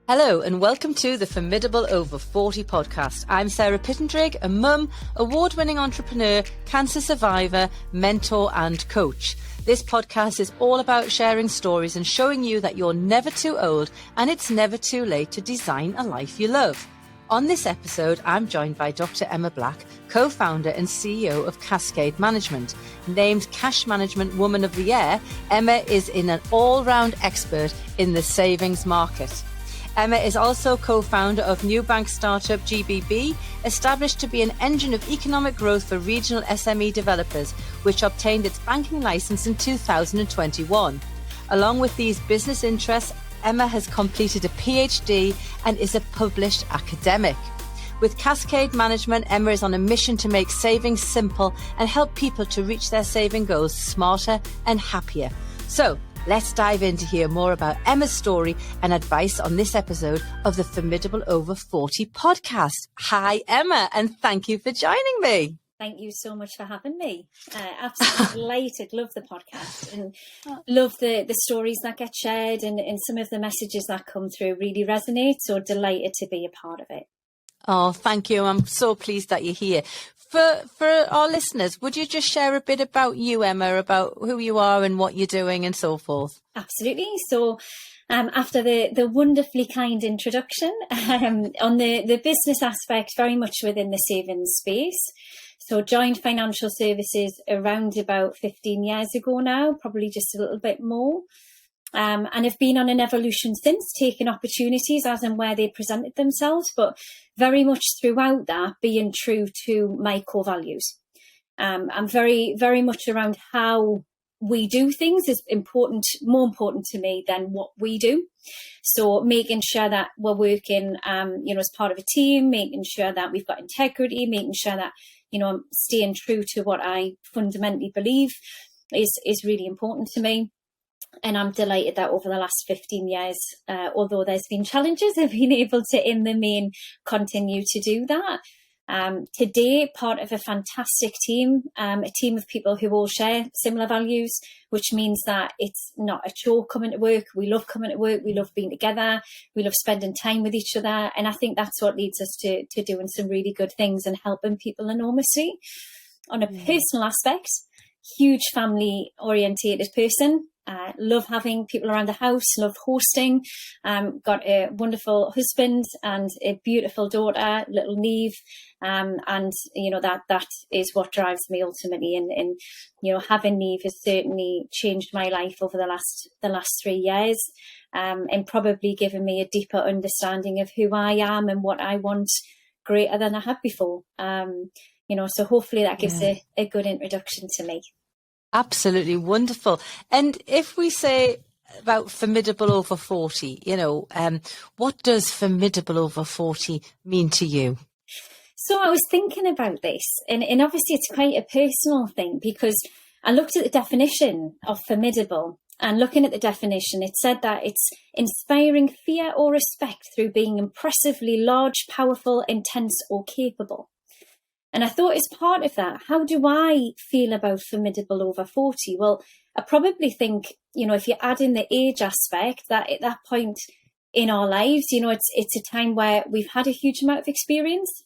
Hello and welcome to the Formidable Over 40 podcast. I'm Sarah Pittendrigh, a mum, award-winning entrepreneur, cancer survivor, mentor and coach. This podcast is all about sharing stories and showing you that you're never too old and it's never too late to design a life you love. On this episode, I'm joined by Dr. Emma Black, co-founder and CEO of Cascade Management. Named Cash Management Woman of the Year, Emma is an all-round expert in the savings market. Emma is also co-founder of new bank startup GBB, established to be an engine of economic growth for regional SME developers, which obtained its banking license in 2021. Along with these business interests, Emma has completed a PhD and is a published academic. With Cascade Management, Emma is on a mission to make savings simple and help people to reach their saving goals smarter and happier. So, let's dive in to hear more about Emma's story and advice on this episode of the Formidable Over 40 podcast. Hi, Emma, and thank you for joining me. Thank you so much for having me. Absolutely delighted. Love the podcast and love the stories that get shared and some of the messages that come through really resonate. So delighted to be a part of it. Oh, thank you. I'm so pleased that you're here. For our listeners, would you just share a bit about you, Emma, about who you are and what you're doing and so forth? Absolutely. So after the wonderfully kind introduction, on the business aspect, very much within the savings space. So joined financial services around about 15 years ago now, probably just a little bit more. And have been on an evolution since, taking opportunities as and where they presented themselves, but very much throughout that being true to my core values. I'm very, very much around how we do things is more important to me than what we do. So making sure that we're working, as part of a team, making sure that we've got integrity, making sure that, I'm staying true to what I fundamentally believe is really important to me. And I'm delighted that over the last 15 years, although there's been challenges, I've been able to, in the main, continue to do that. Today, part of a fantastic team, a team of people who all share similar values, which means that it's not a chore coming to work. We love coming to work. We love being together. We love spending time with each other. And I think that's what leads us to doing some really good things and helping people enormously. On a personal aspect, huge family orientated person. Love having people around the house, love hosting, got a wonderful husband and a beautiful daughter, little Neve. And, that is what drives me ultimately. And having Neve has certainly changed my life over the last 3 years, and probably given me a deeper understanding of who I am and what I want greater than I had before. So hopefully that gives a good introduction to me. Absolutely wonderful. And if we say about Formidable Over 40, what does Formidable Over 40 mean to you? So I was thinking about this, and obviously it's quite a personal thing, because I looked at the definition of formidable, and looking at the definition, it said that it's inspiring fear or respect through being impressively large, powerful, intense, or capable. And I thought, as part of that, how do I feel about Formidable Over 40? Well, I probably think, if you add in the age aspect, that at that point in our lives, it's a time where we've had a huge amount of experience,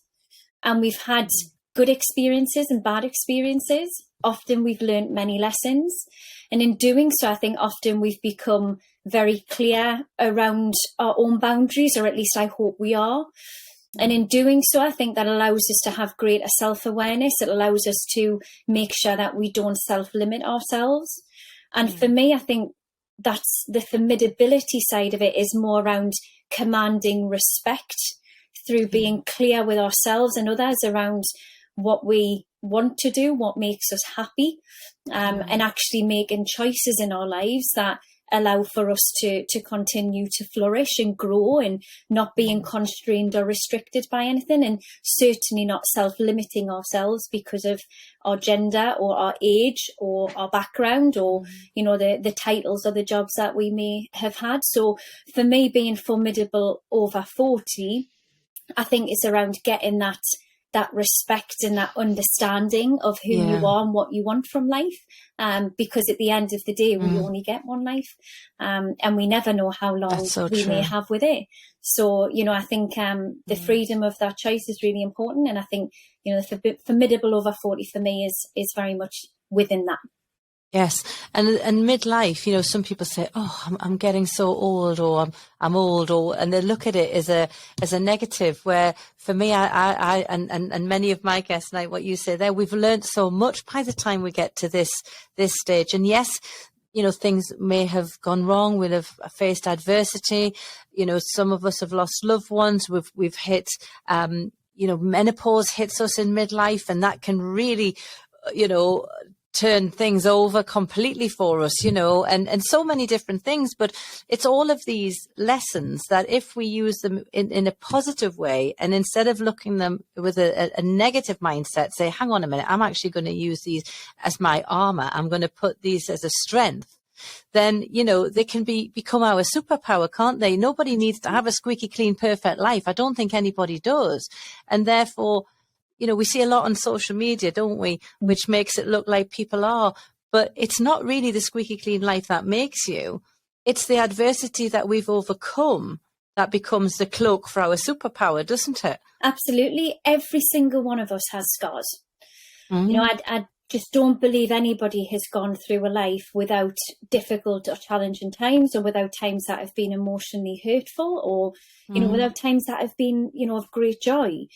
and we've had good experiences and bad experiences. Often we've learned many lessons. And in doing so, I think often we've become very clear around our own boundaries, or at least I hope we are. And in doing so, I think that allows us to have greater self-awareness. It allows us to make sure that we don't self-limit ourselves. And for me, I think that's the formidability side of it is more around commanding respect through being clear with ourselves and others around what we want to do, what makes us happy, and actually making choices in our lives that allow for us to continue to flourish and grow and not being constrained or restricted by anything, and certainly not self-limiting ourselves because of our gender or our age or our background or, the titles or the jobs that we may have had. So for me, being Formidable Over 40, I think it's around getting that that respect and that understanding of who you are and what you want from life. Because at the end of the day, we only get one life, and we never know how long we may have with it. So, I think the freedom of that choice is really important. And I think, the Formidable Over 40 for me is very much within that. Yes. And midlife, some people say, oh, I'm getting so old, or I'm old, and they look at it as a negative, where for me, I and many of my guests, like what you say there, we've learned so much by the time we get to this stage. And yes, things may have gone wrong. We'll have faced adversity. Some of us have lost loved ones. We've hit, menopause hits us in midlife, and that can really, turn things over completely for us, and so many different things. But it's all of these lessons that if we use them in a positive way, and instead of looking them with a negative mindset, say, hang on a minute, I'm actually going to use these as my armor. I'm going to put these as a strength. Then, they can become our superpower, can't they? Nobody needs to have a squeaky clean, perfect life. I don't think anybody does. And therefore, we see a lot on social media, don't we, which makes it look like people are. But it's not really the squeaky clean life that makes you. It's the adversity that we've overcome that becomes the cloak for our superpower, doesn't it? Absolutely. Every single one of us has scars. I just don't believe anybody has gone through a life without difficult or challenging times, or without times that have been emotionally hurtful, or, without times that have been, of great joy.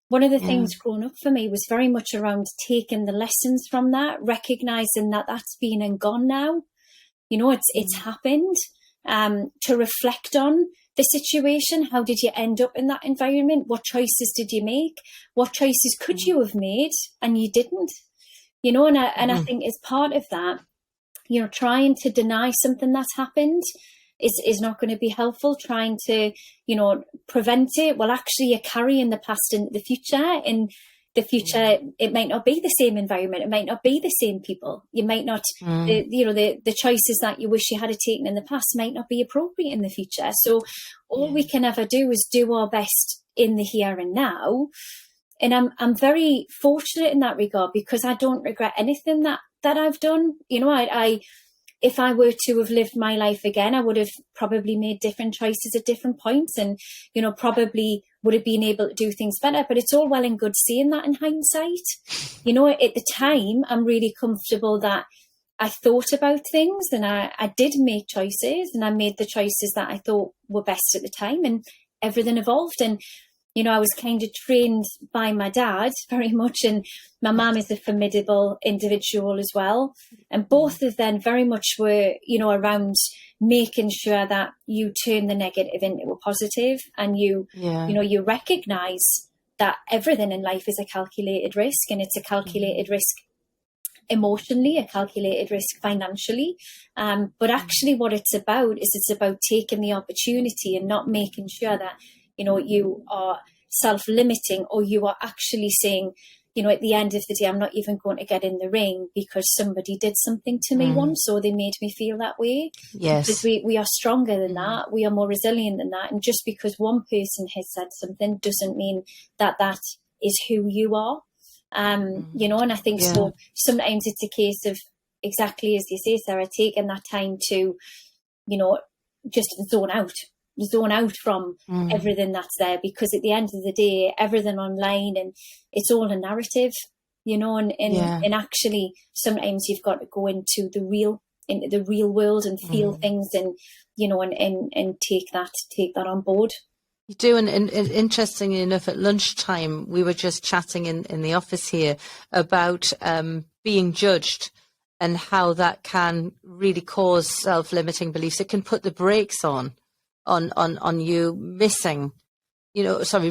One of the things growing up for me was very much around taking the lessons from that, recognizing that that's been and gone now. It's happened. To reflect on the situation. How did you end up in that environment? What choices did you make? What choices could you have made and you didn't? And I think as part of that, trying to deny something that's happened is not going to be helpful. Trying to, prevent it. Well, actually, you're carrying the past into the future. In the future, it might not be the same environment. It might not be the same people. You might not, the choices that you wish you had taken in the past might not be appropriate in the future. So all we can ever do is do our best in the here and now. And I'm very fortunate in that regard, because I don't regret anything that I've done. If I were to have lived my life again, I would have probably made different choices at different points, and, probably would have been able to do things better. But it's all well and good seeing that in hindsight. At the time, I'm really comfortable that I thought about things, and I did make choices, and I made the choices that I thought were best at the time, and everything evolved. And I was kind of trained by my dad very much, and my mum is a formidable individual as well. And both of them very much were, around making sure that you turn the negative into a positive, and you recognise that everything in life is a calculated risk, and it's a calculated risk emotionally, a calculated risk financially. But actually what it's about taking the opportunity and not making sure that you are self-limiting, or you are actually saying, at the end of the day, I'm not even going to get in the ring because somebody did something to me once, or they made me feel that way. Yes. Because we are stronger than that. We are more resilient than that. And just because one person has said something doesn't mean that is who you are. And I think so sometimes it's a case of, exactly as you say, Sarah, taking that time to, just zone out from everything that's there, because at the end of the day, everything online, and it's all a narrative, and actually sometimes you've got to go into the real world and feel things, and and take that on board. You do, and interestingly enough, at lunchtime we were just chatting in the office here about being judged, and how that can really cause self-limiting beliefs. It can put the brakes on you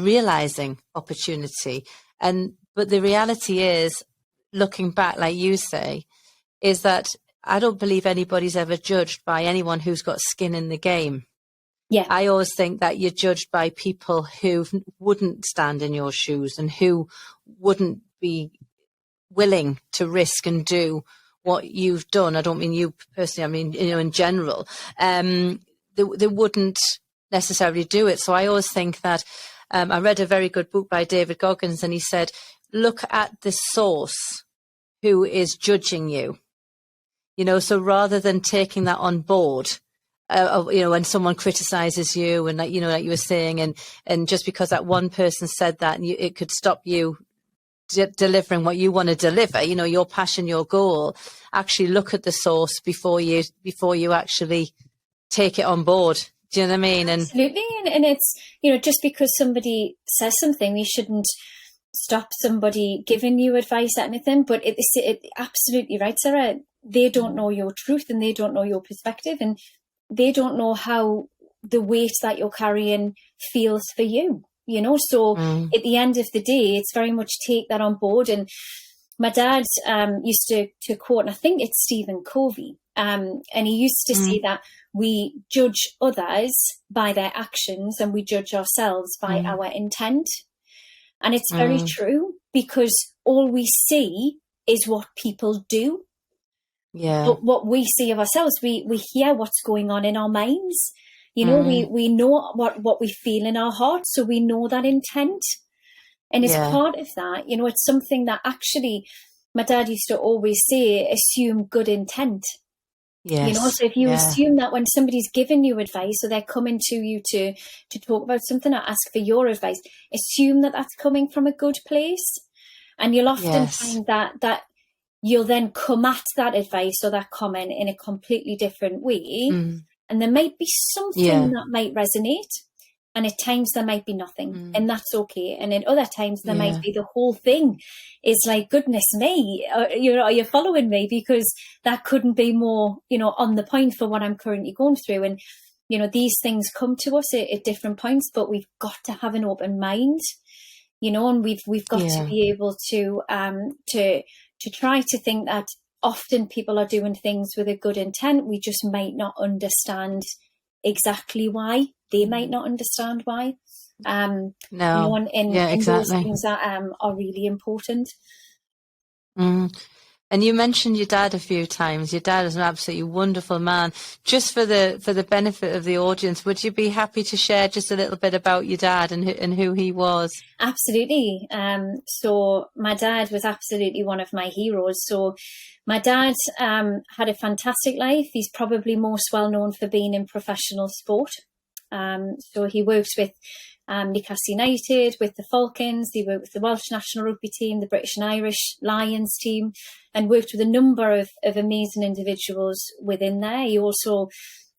realizing opportunity. But the reality is, looking back, like you say, is that I don't believe anybody's ever judged by anyone who's got skin in the game. Yeah. I always think that you're judged by people who wouldn't stand in your shoes, and who wouldn't be willing to risk and do what you've done. I don't mean you personally, I mean, in general. They wouldn't necessarily do it. So I always think that I read a very good book by David Goggins, and he said, look at the source who is judging you. So rather than taking that on board, when someone criticizes you and like you were saying, and just because that one person said that, and it could stop you delivering what you want to deliver, your passion, your goal. Actually look at the source before you actually take it on board. Do you know what I mean? Absolutely. And it's, just because somebody says something, we shouldn't stop somebody giving you advice or anything. But it's absolutely right, Sarah. They don't know your truth, and they don't know your perspective, and they don't know how the weight that you're carrying feels for you, So at the end of the day, it's very much take that on board. And my dad used to quote, and I think it's Stephen Covey, and he used to say that we judge others by their actions and we judge ourselves by our intent. And it's very true, because all we see is what people do. Yeah. But what we see of ourselves, we hear what's going on in our minds. We know what we feel in our hearts, so we know that intent. And as part of that, it's something that actually my dad used to always say, assume good intent. Yes. So if you assume that when somebody's giving you advice, or they're coming to you to talk about something or ask for your advice, assume that that's coming from a good place. And you'll often find that you'll then come at that advice or that comment in a completely different way. And there might be something that might resonate, and at times there might be nothing, and that's okay. And at other times there might be the whole thing is like, goodness me, are you following me? Because that couldn't be more, on the point for what I'm currently going through. And, these things come to us at different points, but we've got to have an open mind, and we've got to be able to try to think that often people are doing things with a good intent. We just might not understand exactly why. They might not understand why. No. And those things that are really important. And you mentioned your dad a few times. Your dad is an absolutely wonderful man. Just for the benefit of the audience, would you be happy to share just a little bit about your dad and who he was? Absolutely. So my dad was absolutely one of my heroes. So my dad had a fantastic life. He's probably most well known for being in professional sport. So he worked with Newcastle United, with the Falcons. He worked with the Welsh national rugby team, the British and Irish Lions team, and worked with a number of amazing individuals within there. He also,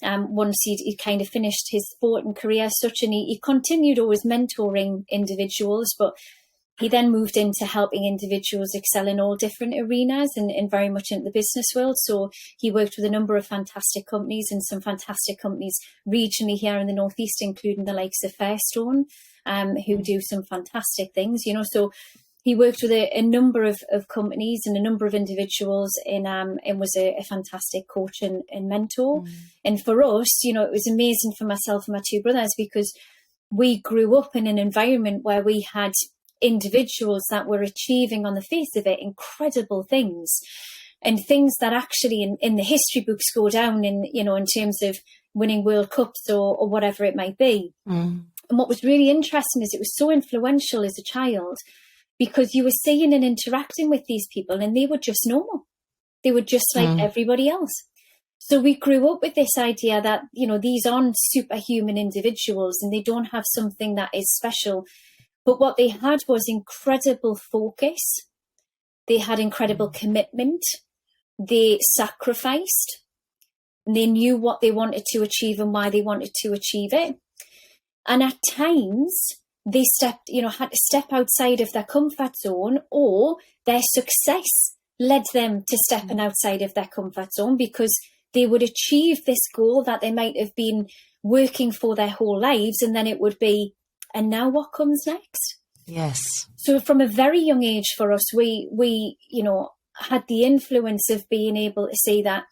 once he kind of finished his sporting career as such, and he continued always mentoring individuals, but he then moved into helping individuals excel in all different arenas and very much into the business world. So he worked with a number of fantastic companies, and some fantastic companies regionally here in the Northeast, including the likes of Fairstone, who do some fantastic things, So he worked with a number of companies and a number of individuals and was a fantastic coach and mentor. And for us, it was amazing for myself and my two brothers, because we grew up in an environment where we had individuals that were achieving, on the face of it, incredible things, and things that actually in the history books go down in terms of winning World Cups or whatever it might be. And what was really interesting is it was so influential as a child, because you were seeing and interacting with these people, and they were just normal. They were just like everybody else. So we grew up with this idea that, these aren't superhuman individuals and they don't have something that is special. But what they had was incredible focus. They had incredible commitment. They sacrificed. They knew what they wanted to achieve and why they wanted to achieve it. And at times they had to step outside of their comfort zone, or their success led them to stepping outside of their comfort zone, because they would achieve this goal that they might have been working for their whole lives. And then it would be, and now what comes next? Yes. So from a very young age for us, we had the influence of being able to say that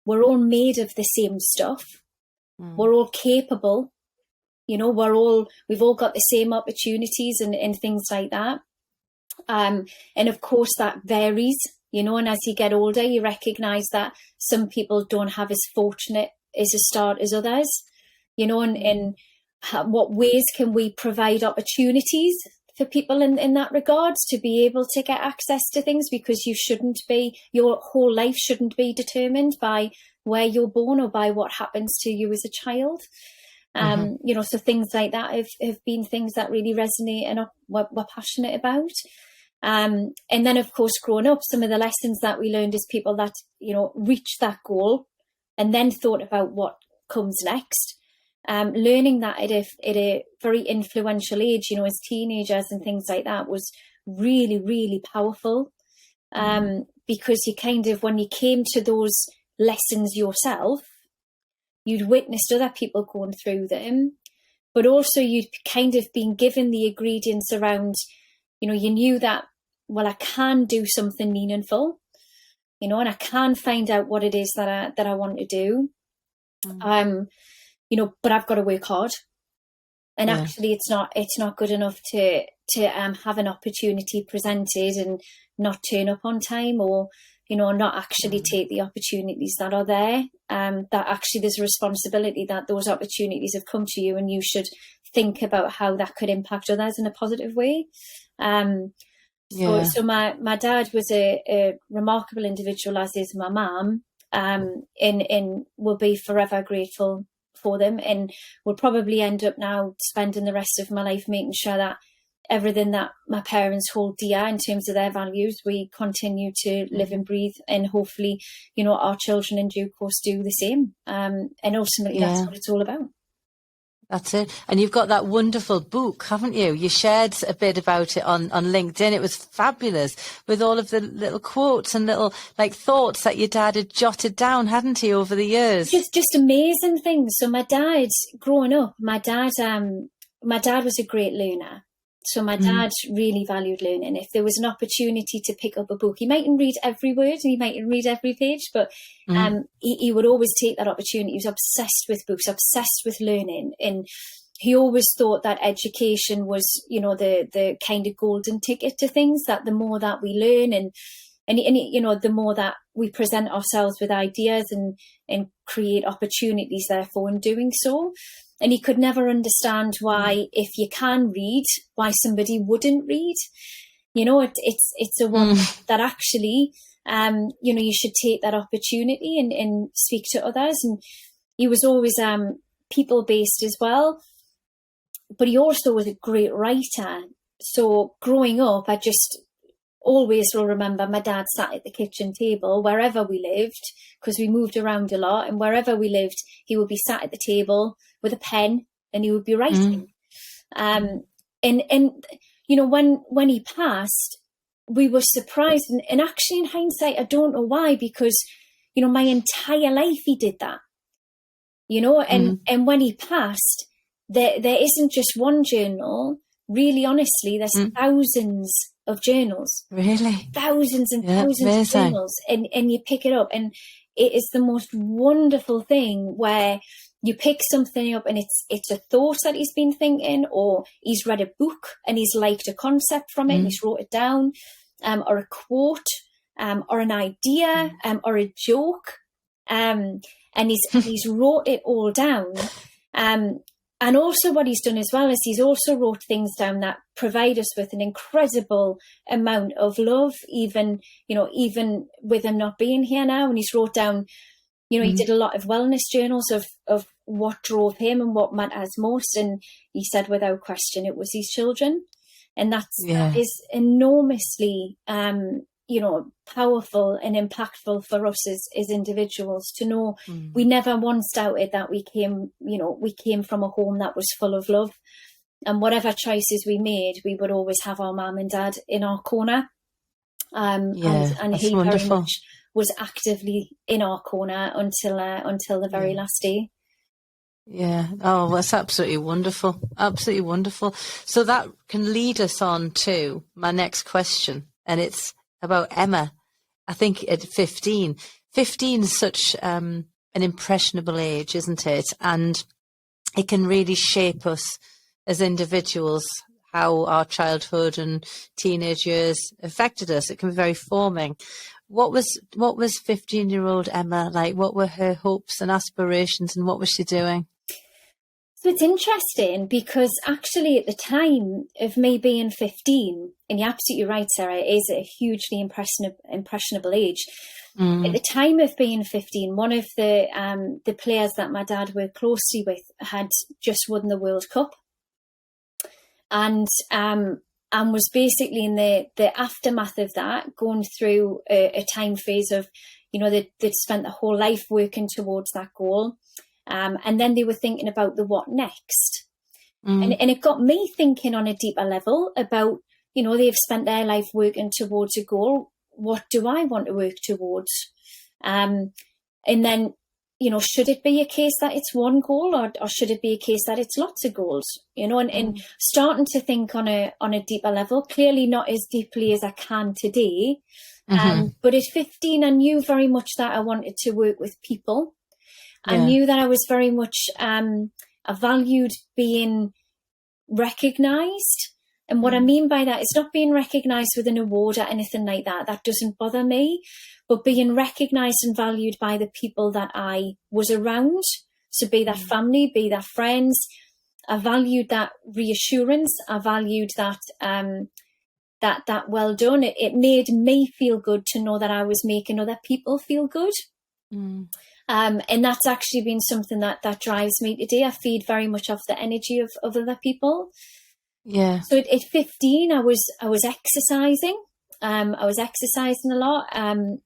we're all made of the same stuff. We're all capable. We've all got the same opportunities and things like that. And of course that varies, and as you get older, you recognize that some people don't have as fortunate as a start as others, and what ways can we provide opportunities for people in that regards to be able to get access to things, because your whole life shouldn't be determined by where you're born or by what happens to you as a child. So things like that have been things that really resonate and we're passionate about. And then, of course, growing up, some of the lessons that we learned as people that, reached that goal and then thought about what comes next. Learning that at a very influential age, as teenagers and things like that, was really, really powerful. Because you kind of, when you came to those lessons yourself, you'd witnessed other people going through them, but also you'd kind of been given the ingredients around, you knew that, well, I can do something meaningful, and I can find out what it is that I want to do. But I've got to work hard. And actually it's not good enough to have an opportunity presented and not turn up on time, or, not actually take the opportunities that are there. That actually there's a responsibility that those opportunities have come to you, and you should think about how that could impact others in a positive way. So my dad was a remarkable individual, as is my mum, and will be forever grateful for them, and will probably end up now spending the rest of my life making sure that everything that my parents hold dear in terms of their values, we continue to live and breathe, and hopefully, our children in due course do the same. And ultimately that's what it's all about. That's it. And you've got that wonderful book, haven't you? You shared a bit about it on LinkedIn. It was fabulous, with all of the little quotes and little thoughts that your dad had jotted down, hadn't he, over the years? Just amazing things. So my dad, growing up, my dad was a great learner. So my dad really valued learning. If there was an opportunity to pick up a book, he mightn't read every word and he mightn't read every page, but he would always take that opportunity. He was obsessed with books, obsessed with learning. And he always thought that education was, the kind of golden ticket to things, that the more that we learn and the more that we present ourselves with ideas and create opportunities, therefore, in doing so. And he could never understand why, if you can read, why somebody wouldn't read. It's a one that actually, you should take that opportunity and speak to others. And he was always people-based as well. But he also was a great writer. So growing up, I just always will remember my dad sat at the kitchen table wherever we lived, because we moved around a lot, and wherever we lived, he would be sat at the table with a pen and he would be writing. And when he passed, we were surprised. And actually, in hindsight, I don't know why, because, my entire life he did that, and when he passed, there isn't just one journal. Really, honestly, there's thousands of journals. Really? Thousands and thousands of journals. And you pick it up, and it is the most wonderful thing where you pick something up and it's a thought that he's been thinking, or he's read a book and he's liked a concept from it and he's wrote it down, or a quote, or an idea, or a joke, and he's wrote it all down. And also what he's done as well is he's also wrote things down that provide us with an incredible amount of love, even with him not being here now. And he's wrote down, he did a lot of wellness journals of what drove him and what matters most. And he said, without question, it was his children. And that is enormously, powerful and impactful for us as individuals to know we never once doubted that we came from a home that was full of love, and whatever choices we made, we would always have our mum and dad in our corner. And he wonderful. Very much was actively in our corner until the very last day. Yeah. Oh, that's absolutely wonderful. Absolutely wonderful. So that can lead us on to my next question, and it's about Emma. I think at 15 is such an impressionable age, isn't it? And it can really shape us as individuals, how our childhood and teenage years affected us. It can be very forming. What was 15-year-old Emma like? What were her hopes and aspirations, and what was she doing? So it's interesting because actually at the time of me being 15, and you're absolutely right, Sarah, it is a hugely impressionable age. At the time of being 15, one of the players that my dad worked closely with had just won the World Cup, and was basically in the aftermath of that, going through a time phase of, they'd spent their whole life working towards that goal. And then they were thinking about the what next. And it got me thinking on a deeper level about, they've spent their life working towards a goal. What do I want to work towards? And then, should it be a case that it's one goal, or should it be a case that it's lots of goals? And starting to think on a deeper level, clearly not as deeply as I can today. But at 15, I knew very much that I wanted to work with people. I knew that I was very much, I valued being recognised. And what I mean by that is not being recognised with an award or anything like that. That doesn't bother me. But being recognised and valued by the people that I was around. So be that family, be that friends. I valued that reassurance. I valued that that well done. It made me feel good to know that I was making other people feel good. And that's actually been something that drives me today. I feed very much off the energy of other people. Yeah. So at 15, I was exercising. I was exercising a lot, and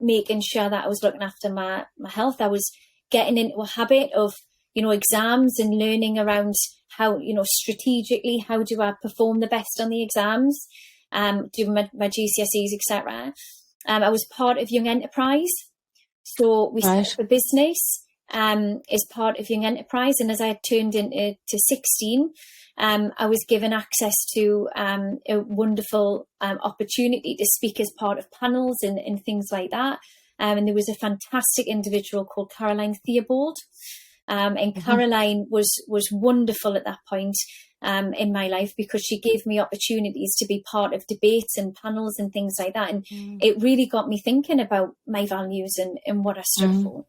making sure that I was looking after my health. I was getting into a habit of, exams and learning around how, strategically, how do I perform the best on the exams, doing my GCSEs, etc. I was part of Young Enterprise. So we set up a business as part of Young Enterprise. And as I had turned into 16, I was given access to a wonderful opportunity to speak as part of panels and things like that. And there was a fantastic individual called Caroline Theobald. And Caroline was wonderful at that point in my life, because she gave me opportunities to be part of debates and panels and things like that. And it really got me thinking about my values and what I stood for.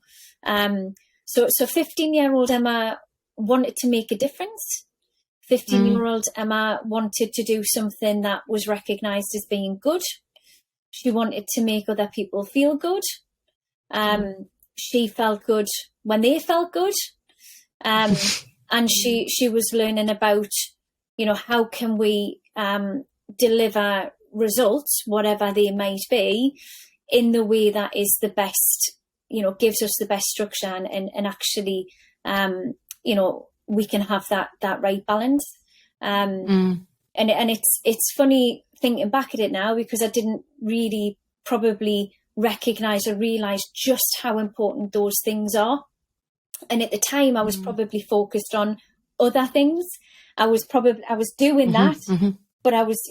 So 15-year-old Emma wanted to make a difference. 15-year-old Emma wanted to do something that was recognised as being good. She wanted to make other people feel good. She felt good when they felt good. And she was learning about, how can we deliver results, whatever they might be, in the way that is the best, gives us the best structure and actually, we can have that right balance. And it's funny thinking back at it now, because I didn't really probably recognise or realise just how important those things are. And at the time, I was probably focused on other things. I was doing that, but I was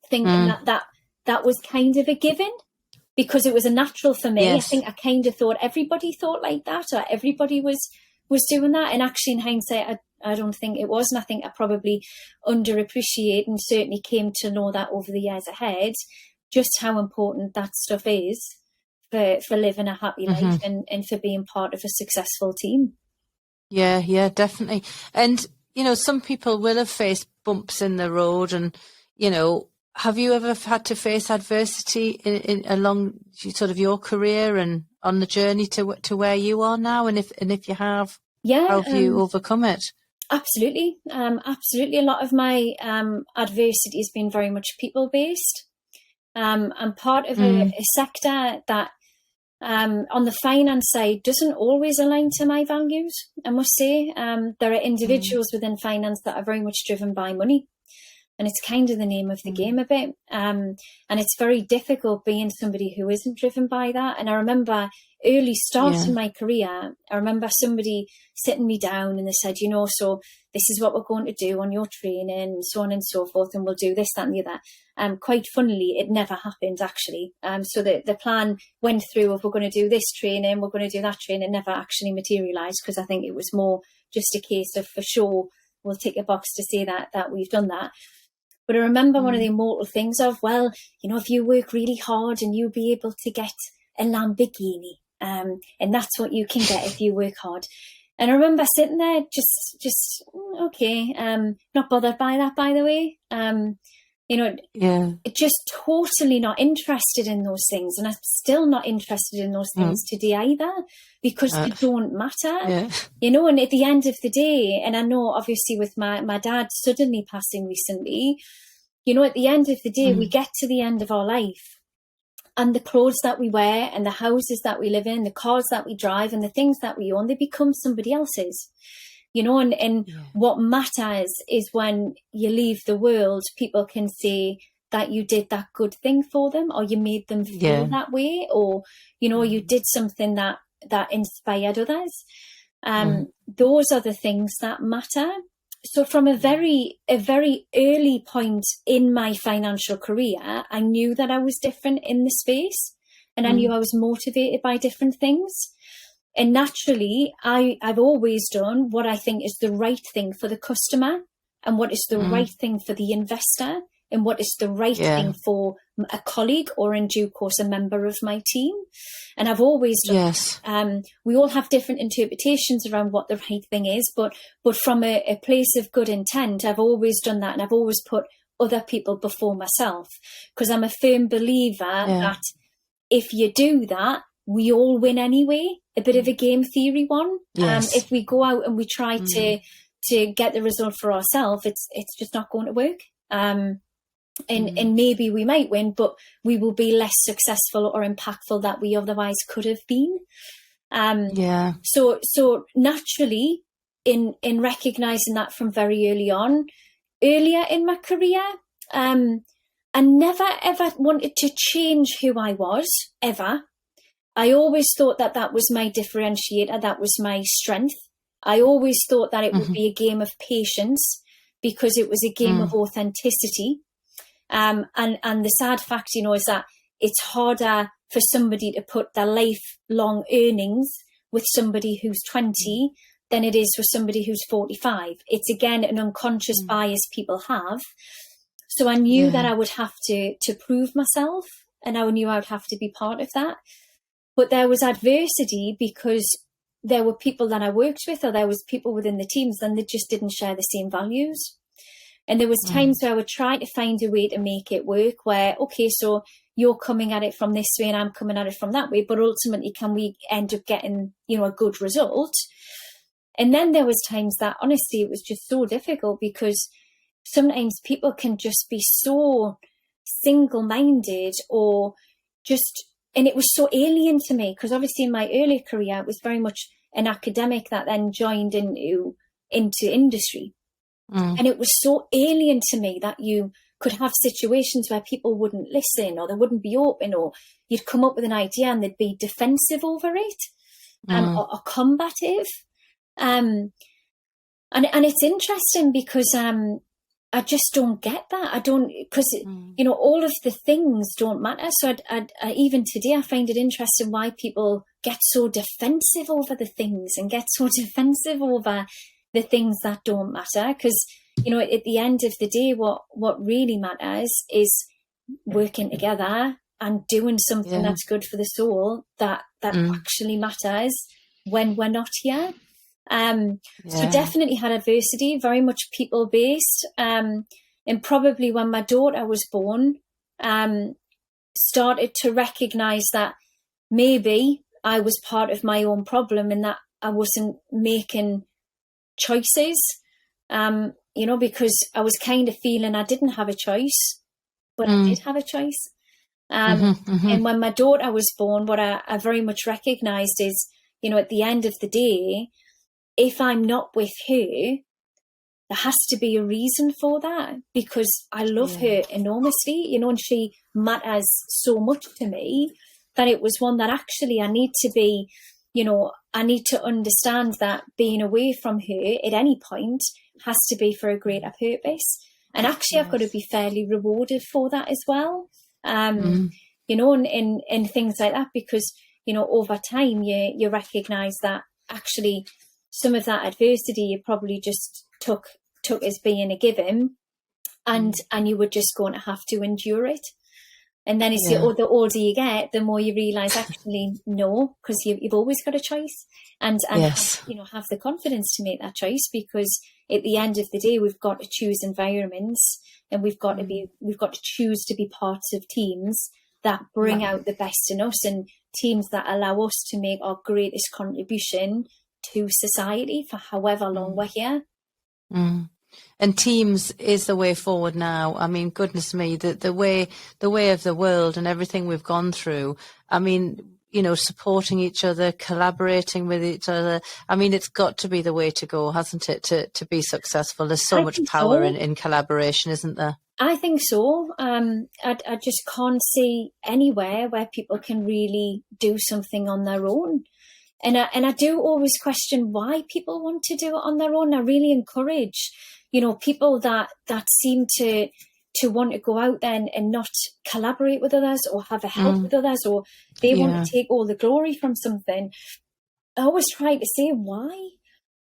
thinking that was kind of a given, because it was a natural for me. Yes. I think I kind of thought everybody thought like that, or everybody was doing that. And actually, in hindsight, I don't think it was. And I think I probably underappreciated, and certainly came to know that over the years ahead, just how important that stuff is for living a happy life and for being part of a successful team. Yeah, definitely. And, some people will have faced bumps in the road, and, have you ever had to face adversity in along sort of your career and on the journey to where you are now? And if you have, how have you overcome it? Absolutely. Absolutely. A lot of my adversity has been very much people-based. I'm part of a sector that, on the finance side, doesn't always align to my values, I must say. There are individuals within finance that are very much driven by money. And it's kind of the name of the game a bit. And it's very difficult being somebody who isn't driven by that. And I remember early starting my career, I remember somebody sitting me down and they said, so this is what we're going to do on your training and so on and so forth. And we'll do this, that and the other. Quite funnily, it never happened, actually. So the plan went through of we're going to do this training, we're going to do that training, never actually materialised, because I think it was more just a case of, for sure, we'll tick a box to say that we've done that. But I remember one of the immortal things of, if you work really hard and you'll be able to get a Lamborghini, and that's what you can get if you work hard. And I remember sitting there just okay, not bothered by that, by the way. Just totally not interested in those things. And I'm still not interested in those things today either, because they don't matter. And at the end of the day, and I know obviously with my dad suddenly passing recently, at the end of the day, we get to the end of our life, and the clothes that we wear and the houses that we live in, the cars that we drive and the things that we own, they become somebody else's. What matters is when you leave the world, people can say that you did that good thing for them, or you made them feel that way, or, you did something that inspired others. Those are the things that matter. So from a very early point in my financial career, I knew that I was different in the space, and I knew I was motivated by different things. And naturally, I've always done what I think is the right thing for the customer, and what is the right thing for the investor, and what is the right thing for a colleague, or in due course, a member of my team. And I've always done we all have different interpretations around what the right thing is, but from a place of good intent, I've always done that. And I've always put other people before myself, because I'm a firm believer that if you do that, we all win anyway. A bit of a game theory one. If we go out and we try to get the result for ourselves, it's just not going to work. And maybe we might win, but we will be less successful or impactful that we otherwise could have been. So naturally, in recognizing that from very earlier in my career, I never ever wanted to change who I was, ever. I always thought that was my differentiator, that was my strength. I always thought that it would be a game of patience, because it was a game of authenticity. And the sad fact, is that it's harder for somebody to put their lifelong earnings with somebody who's 20 than it is for somebody who's 45. It's, again, an unconscious bias people have. So I knew that I would have to prove myself, and I knew I would have to be part of that. But there was adversity, because there were people that I worked with, or there was people within the teams, and they just didn't share the same values. And there was times where I would try to find a way to make it work, where, okay, so you're coming at it from this way and I'm coming at it from that way, but ultimately can we end up getting, a good result? And then there was times that, honestly, it was just so difficult, because sometimes people can just be so single-minded, or just, and it was so alien to me, because obviously in my earlier career, it was very much an academic that then joined into industry. And it was so alien to me that you could have situations where people wouldn't listen, or they wouldn't be open, or you'd come up with an idea and they'd be defensive over it, or combative. And it's interesting, because I just don't get that. I don't, because, all of the things don't matter. So I even today, I find it interesting why people get so defensive over the things, and get so defensive over the things that don't matter. Because, at the end of the day, what really matters is working together and doing something that's good for the soul, that actually matters when we're not here. So definitely had adversity, very much people-based. And probably when my daughter was born, started to recognise that maybe I was part of my own problem, and that I wasn't making choices, because I was kind of feeling I didn't have a choice, but I did have a choice. And when my daughter was born, what I very much recognised is, at the end of the day, if I'm not with her, there has to be a reason for that, because I love her enormously, and she matters so much to me, that it was one that actually I need to be, I need to understand that being away from her at any point has to be for a greater purpose. And actually I've got to be fairly rewarded for that as well. And things like that, because, over time you recognise that actually some of that adversity you probably just took as being a given, and you were just going to have to endure it. And then it's the older you get, the more you realise actually no, because you've always got a choice, and yes. have the confidence to make that choice, because at the end of the day we've got to choose environments, and we've got to choose to be parts of teams that bring out the best in us, and teams that allow us to make our greatest contribution to society for however long we're here. And teams is the way forward now. I mean, goodness me, the way of the world and everything we've gone through. I mean, supporting each other, collaborating with each other. I mean, it's got to be the way to go, hasn't it, to be successful? There's so much power in collaboration, isn't there? I think so. I just can't see anywhere where people can really do something on their own. And I do always question why people want to do it on their own. I really encourage, people that seem to want to go out there and not collaborate with others or have a help with others, or they want to take all the glory from something. I always try to say, why?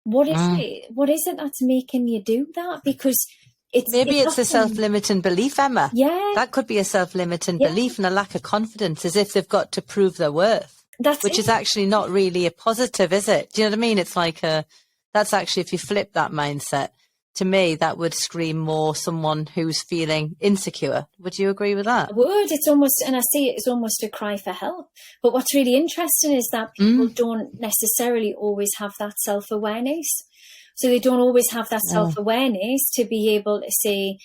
What is it? What is it that's making you do that? Because it's a self-limiting belief, Emma. Yeah. That could be a self-limiting belief and a lack of confidence, as if they've got to prove their worth. Which is actually not really a positive, is it? Do you know what I mean? It's like that's actually, if you flip that mindset, to me, that would scream more someone who's feeling insecure. Would you agree with that? I would. It's almost, and I see it as almost a cry for help. But what's really interesting is that people don't necessarily always have that self-awareness. So they don't always have that self-awareness to be able to say,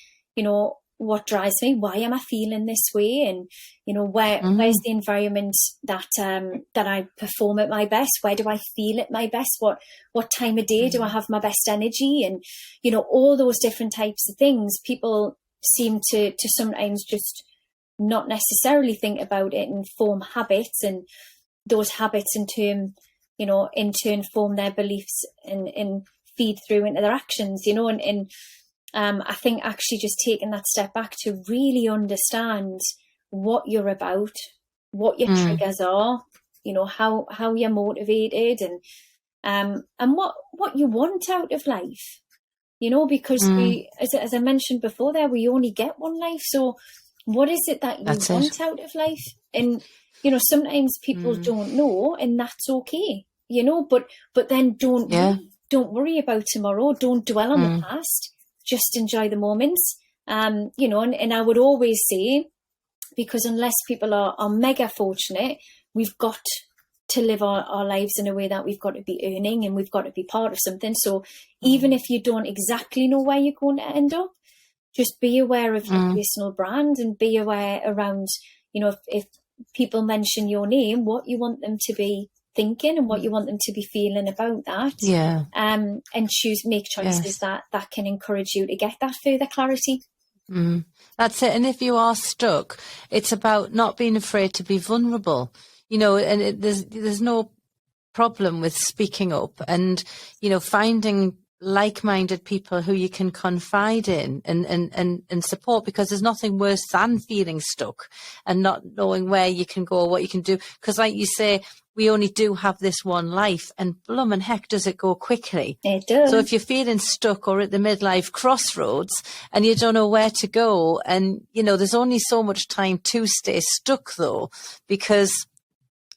what drives me? Why am I feeling this way? And, where's the environment that I perform at my best? Where do I feel at my best? What time of day do I have my best energy? And, all those different types of things, people seem to sometimes just not necessarily think about it and form habits, and those habits in turn form their beliefs and feed through into their actions, I think actually just taking that step back to really understand what you're about, what your triggers are, how you're motivated, and what you want out of life, because we, as I mentioned before there, we only get one life. So what is it that you want out of life? And, sometimes people don't know, and that's okay, but then don't worry about tomorrow. Don't dwell on the past. Just enjoy the moments, and I would always say, because unless people are mega fortunate, we've got to live our lives in a way that we've got to be earning, and we've got to be part of something. So even if you don't exactly know where you're going to end up, just be aware of your personal brand, and be aware around, if people mention your name, what you want them to be thinking and what you want them to be feeling about that, and make choices that can encourage you to get that further clarity. That's it. And if you are stuck, it's about not being afraid to be vulnerable, and there's no problem with speaking up and finding like-minded people who you can confide in and support, because there's nothing worse than feeling stuck and not knowing where you can go or what you can do, because like you say, we only do have this one life, and bloomin' heck does it go quickly. It does. So if you're feeling stuck or at the midlife crossroads and you don't know where to go, and there's only so much time to stay stuck though, because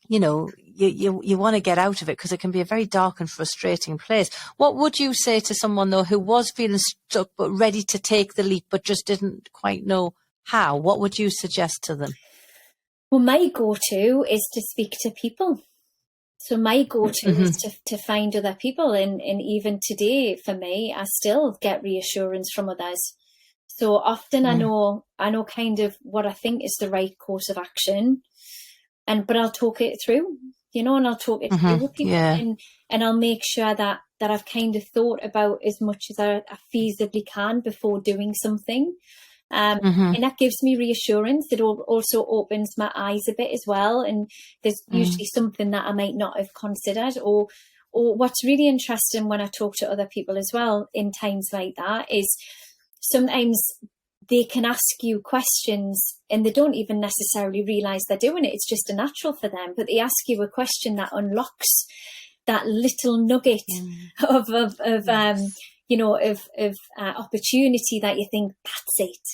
you want to get out of it, because it can be a very dark and frustrating place. What would you say to someone though who was feeling stuck but ready to take the leap but just didn't quite know how? What would you suggest to them? Well, my go-to is to speak to people. So my go-to is to find other people. And even today, for me, I still get reassurance from others. So often I know kind of what I think is the right course of action. But I'll talk it through, and I'll talk it through with people. And I'll make sure that I've kind of thought about as much as I feasibly can before doing something. And that gives me reassurance. It also opens my eyes a bit as well. And there's usually something that I might not have considered. Or what's really interesting when I talk to other people as well in times like that is sometimes they can ask you questions and they don't even necessarily realize they're doing it. It's just a natural for them, but they ask you a question that unlocks that little nugget of opportunity that you think, that's it.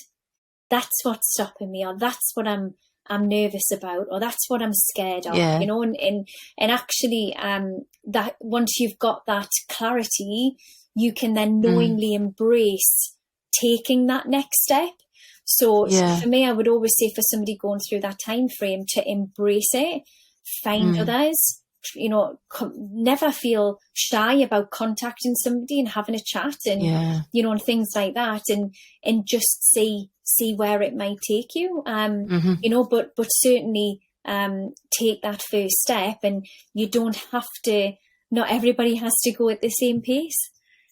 That's what's stopping me, or that's what I'm I'm nervous about, or that's what I'm scared of, Yeah. you know, and actually that once you've got that clarity, you can then knowingly embrace taking that next step. So for me, I would always say for somebody going through that time frame to embrace it, find others, you know, never feel shy about contacting somebody and having a chat and, you know, and things like that, and just see where it might take you, you know, but certainly take that first step, and you don't have to, not everybody has to go at the same pace.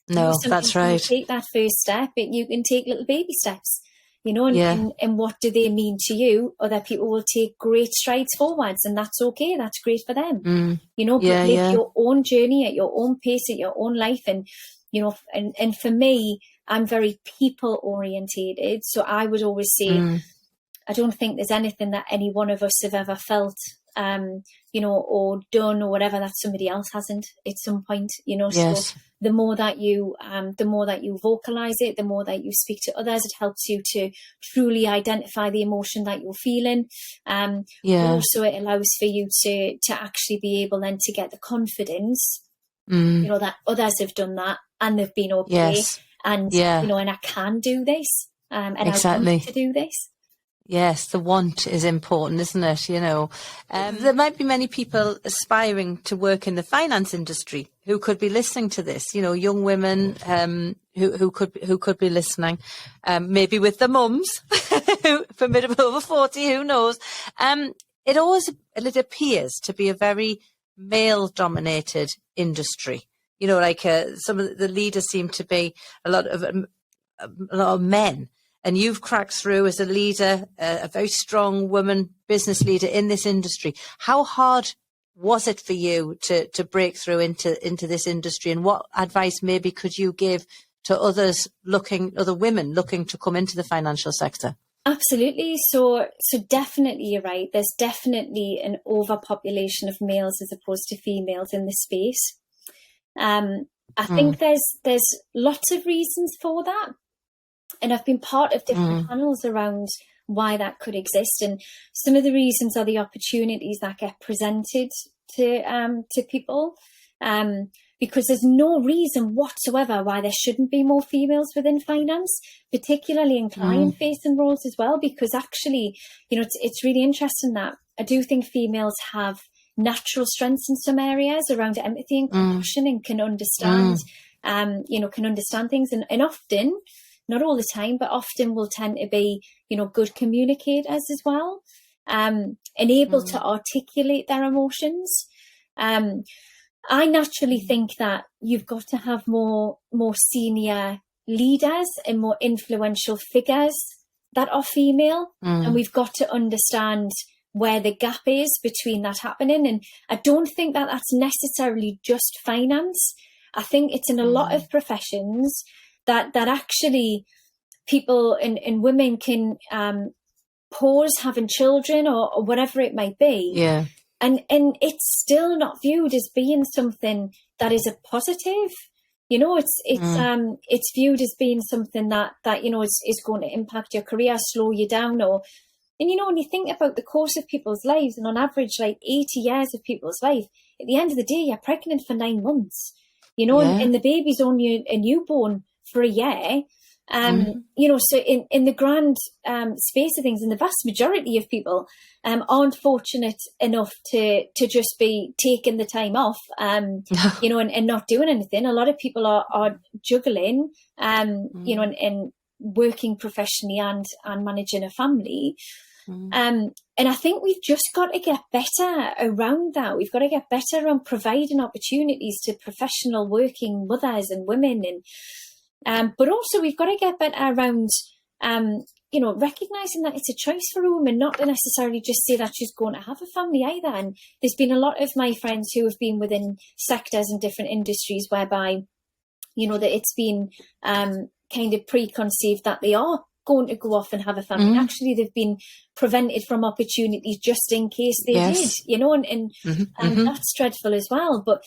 No, you know, that's right. Take that first step, you can take little baby steps, you know, and what do they mean to you? Other people will take great strides forwards, and that's okay. That's great for them, you know, but live your own journey at your own pace, at your own life. And, you know, and for me, I'm very people orientated. So I would always say, I don't think there's anything that any one of us have ever felt, you know, or done or whatever that somebody else hasn't at some point, you know. So the more that you vocalize it, the more that you speak to others, it helps you to truly identify the emotion that you're feeling. Also, it allows for you to actually be able then to get the confidence, you know, that others have done that and they've been okay. And, you know, and I can do this, and I want to do this. Yes, the want is important, isn't it? You know, there might be many people aspiring to work in the finance industry who could be listening to this. You know, young women who could be listening, maybe with their mums, Formidable Over 40, who knows? It appears to be a very male-dominated industry. You know, like some of the leaders seem to be a lot of men. And you've cracked through as a leader, a very strong woman business leader in this industry. How hard was it for you to break through into this industry? And what advice maybe could you give to other women looking to come into the financial sector? Absolutely. So definitely you're right. There's definitely an overpopulation of males as opposed to females in this space. I think there's lots of reasons for that. And I've been part of different panels around why that could exist. And some of the reasons are the opportunities that get presented to people. Because there's no reason whatsoever why there shouldn't be more females within finance, particularly in client-facing roles as well. Because actually, you know, it's really interesting that I do think females have natural strengths in some areas around empathy and compassion, and can understand, can understand things, and often, not all the time, but often will tend to be, you know, good communicators as well, and able to articulate their emotions. I naturally think that you've got to have more senior leaders and more influential figures that are female, and we've got to understand where the gap is between that happening. And I don't think that that's necessarily just finance. I think it's in a lot of professions that actually people and women can pause having children or whatever it might be. Yeah. And it's still not viewed as being something that is a positive. You know, it's viewed as being something that you know is going to impact your career, slow you down, and you know, when you think about the course of people's lives, and on average, like 80 years of people's life, at the end of the day, you're pregnant for 9 months. You know, and the baby's only a newborn for a year. You know, so in the grand space of things, and the vast majority of people aren't fortunate enough to just be taking the time off, you know, and not doing anything. A lot of people are juggling, you know, and working professionally and managing a family. And I think we've just got to get better around that. We've got to get better on providing opportunities to professional working mothers and women, and but also we've got to get better around, you know, recognising that it's a choice for a woman, not to necessarily just say that she's going to have a family either. And there's been a lot of my friends who have been within sectors and different industries whereby, you know, that it's been kind of preconceived that they are going to go off and have a family. Actually, they've been prevented from opportunities just in case they did, you know, and that's dreadful as well. But,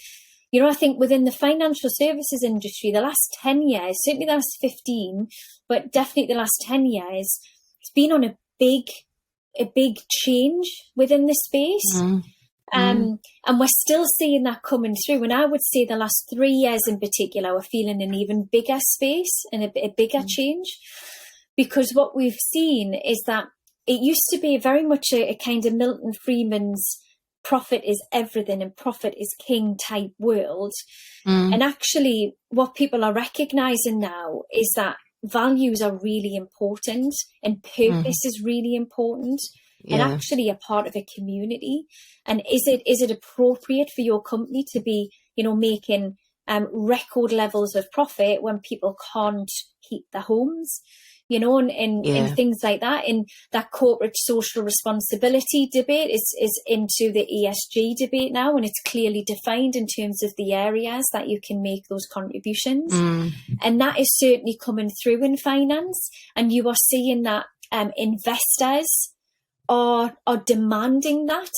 you know, I think within the financial services industry, the last 10 years, certainly the last 15, but definitely the last 10 years, it's been on a big a big change within the space. And we're still seeing that coming through. And I would say the last 3 years in particular, we're feeling an even bigger space and a bigger change. Because what we've seen is that it used to be very much a kind of Milton Friedman's profit is everything and profit is king type world. And actually what people are recognizing now is that values are really important and purpose is really important. And actually a part of a community. And is it appropriate for your company to be, making record levels of profit when people can't keep their homes, and things like that? And that corporate social responsibility debate is into the ESG debate now, and it's clearly defined in terms of the areas that you can make those contributions. And that is certainly coming through in finance. And you are seeing that investors are demanding that.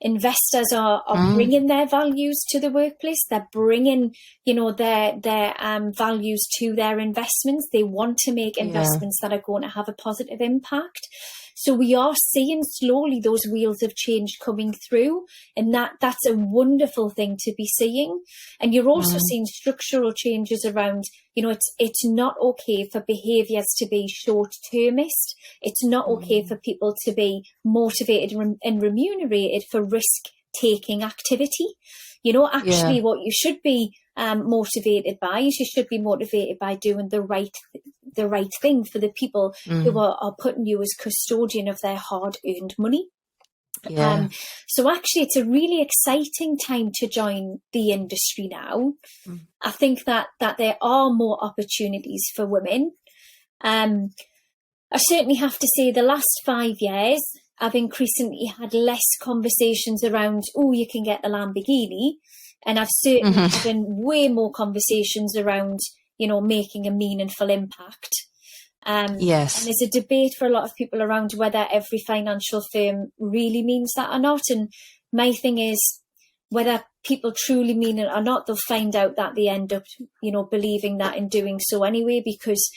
Investors are bringing their values to the workplace. They're bringing, their values to their investments. They want to make investments that are going to have a positive impact. So we are seeing slowly those wheels of change coming through, and that's a wonderful thing to be seeing. And you're also seeing structural changes around, it's not okay for behaviours to be short-termist. It's not okay for people to be motivated and remunerated for risk-taking activity. Actually what you should be motivated by is you should be motivated by doing the right thing for the people who are putting you as custodian of their hard-earned money. So actually it's a really exciting time to join the industry now. I think that there are more opportunities for women. I certainly have to say the last 5 years I've increasingly had less conversations around, you can get the Lamborghini. And I've certainly had way more conversations around, making a meaningful impact. And there's a debate for a lot of people around whether every financial firm really means that or not. And my thing is, whether people truly mean it or not, they'll find out that they end up, believing that and doing so anyway, because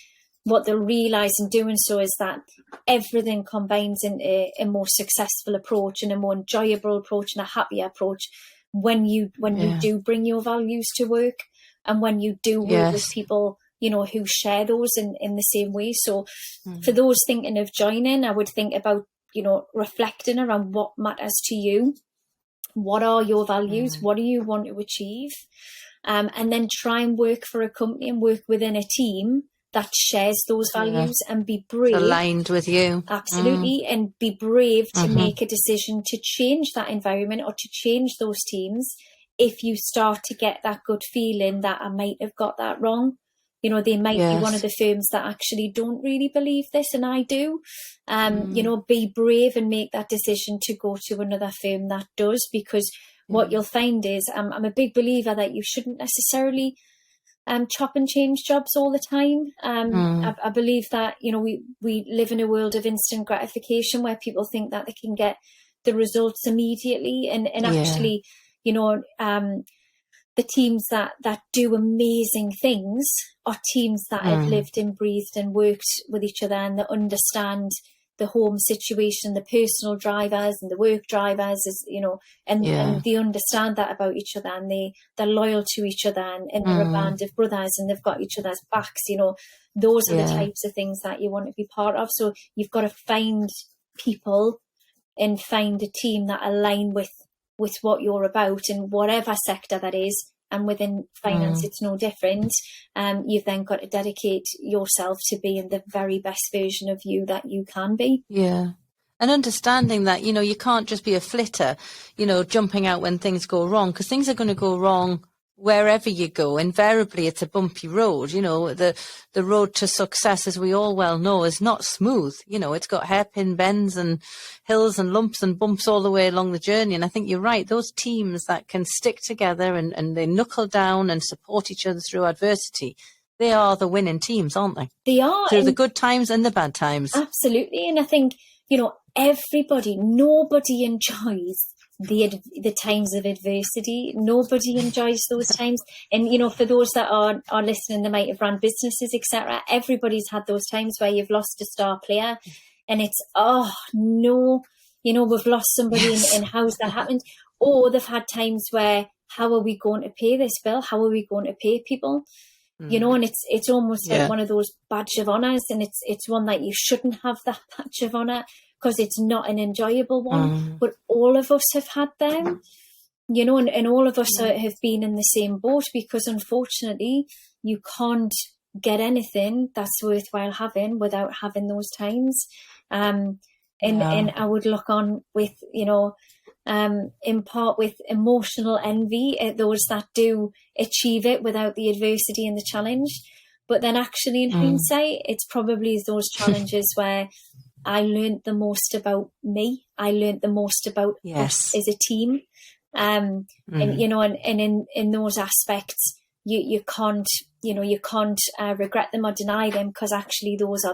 what they'll realise in doing so is that everything combines in a more successful approach and a more enjoyable approach and a happier approach when you do bring your values to work and when you do work with people, who share those in the same way. So for those thinking of joining, I would think about, reflecting around what matters to you. What are your values? What do you want to achieve? And then try and work for a company and work within a team that shares those values and be brave. Aligned with you. Absolutely. And be brave to make a decision to change that environment or to change those teams if you start to get that good feeling that I might have got that wrong. They might be one of the firms that actually don't really believe this and I do. Be brave and make that decision to go to another firm that does, because what you'll find is I'm a big believer that you shouldn't necessarily chop and change jobs all the time. I believe that, we live in a world of instant gratification where people think that they can get the results immediately. And actually, the teams that do amazing things are teams that have lived and breathed and worked with each other and that understand the home situation, the personal drivers and the work drivers, and they understand that about each other, and they're loyal to each other, and they're a band of brothers and they've got each other's backs. Those are the types of things that you want to be part of. So you've got to find people and find a team that align with what you're about, in whatever sector that is. And within finance, it's no different. You've then got to dedicate yourself to being the very best version of you that you can be. Yeah. And understanding that, you can't just be a flitter, jumping out when things go wrong, because things are going to go wrong wherever you go. Invariably, it's a bumpy road. The road to success, as we all well know, is not smooth. It's got hairpin bends and hills and lumps and bumps all the way along the journey. And I think you're right. Those teams that can stick together and they knuckle down and support each other through adversity, they are the winning teams, aren't they? They are. Through the good times and the bad times. Absolutely. And I think, nobody enjoys the times of adversity. Nobody enjoys those times. And for those that are listening, they might have run businesses, etc. Everybody's had those times where you've lost a star player, and it's, oh no, we've lost somebody, and how's that happened? Or they've had times where, how are we going to pay this bill? How are we going to pay people? And it's almost like one of those badge of honours, and it's one that you shouldn't have, that badge of honour, because it's not an enjoyable one. But all of us have had them, and all of us have been in the same boat, because unfortunately you can't get anything that's worthwhile having without having those times. And I would look on with, in part with emotional envy at those that do achieve it without the adversity and the challenge. But then actually in hindsight, it's probably those challenges where I learned the most about me. I learned the most about us as a team. And in those aspects, you can't regret them or deny them, because actually those are